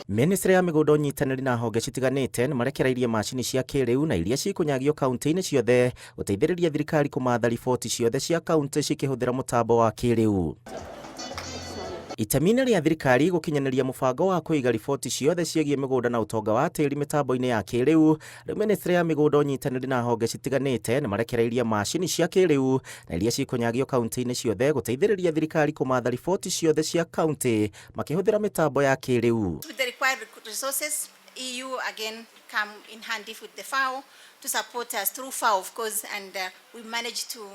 Ministry ya mĩgũnda ũnyitanĩri na honge citiganĩte nĩmarekereirie macini cia kĩrĩu na iria cikũnyagio kaũntĩ-inĩ ciothe gũteithĩrĩria thirikari kũmatha riboti ciothe cia kaũntĩ cikĩhũthĩra mũtambo wa kĩrĩu. Itemi-inĩ rĩa thirikari gũkinyanĩria mũbango wa kũiga riboti ciothe ciĩgiĩ mĩgũnda na ũtonga wa tĩri mĩtambo-inĩ ya kĩrĩu, rĩu ministry ya mĩgũnda ũnyitanĩri na honge citiganĩte nĩmarekereirie macini cia kĩrĩu na iria cikũnyagio kaũntĩ-inĩ ciothe gũteithĩrĩria thirikari kũmatha riboti ciothe cia kaũntĩ makĩhũthĩra mĩtambo ya kĩrĩu. With the required resources, EU again come in handy with the FAO to support us through FAO, of course, and we managed to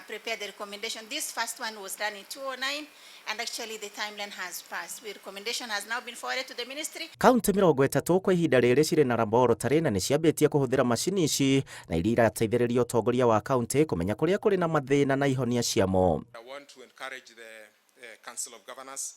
prepare the recommendation. This first one was done in 2009, and actually the timeline has passed. The recommendation has now been forwarded to the ministry. Kaunti 30 kwa ihinda rĩrĩ cirĩ na laboratory na nĩciambĩtie kũhũthĩra macini ici na iria irateithĩrĩria ũtongoria wa kaunti kũmenya kũrĩa kũrĩ na mathĩna na ihonia ciamo. I want to encourage the Council of Governors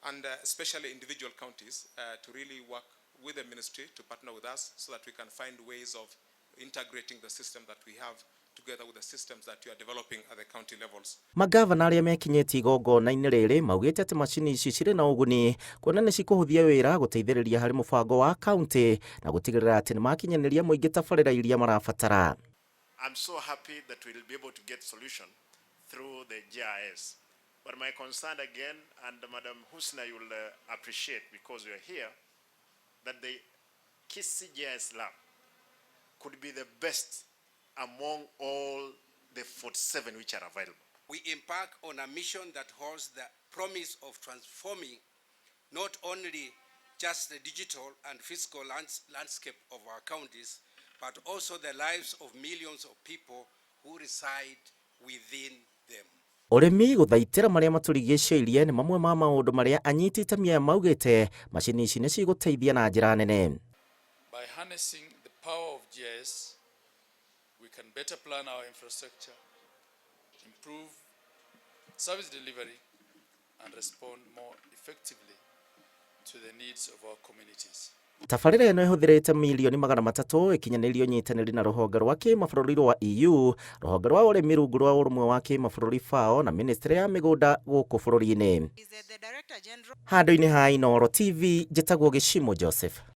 and especially individual counties to really work with the ministry to partner with us so that we can find ways of integrating the system that we have together with the systems that you are developing at the county levels. Magavana arĩa mekinyĩtie igongona-inĩ rĩrĩ maugĩte atĩ macini ici cirĩ na ũguni kuona nĩ cikũhũthia wĩra gũteithĩrĩria harĩ mũbango wa kaunti na gũtigĩrĩra atĩ nĩ makinyanĩria mũingĩ tabarĩra iria marabatara. I'm so happy that we'll be able to get solution through the GIS. But my concern again, and Madam Husna, you will appreciate because we are here, that the KISI GIS lab could be the best among all the 47 which are available. We embark on a mission that holds the promise of transforming not only just the digital and physical landscape of our counties, but also the lives of millions of people who reside within them. Ũrĩmi gũthaitĩra marĩa matũrigicĩirie nĩ mamwe ma maũndũ marĩa anyiti itemi aya maugĩte macini ici nĩ cigũteithia na njĩra nene. By harnessing the power of GIS, we can better plan our infrastructure, improve service delivery, and respond more effectively to the needs of our communities. Tabarĩra ĩno ĩhũthĩrĩte milioni 300 ĩkinyanĩirio nyitanĩri na rũhonge rwa kĩmabũrũri rwa EU, rũhonge rwa ũrĩmi rungu rwa ũrũmwe wa kĩmabũrũri FAO na ministry ya mĩgũnda gũkũ bũrũri-inĩ. Handũ-inĩ ha Inooro TV, njĩtagwo Gĩchimo Joseph.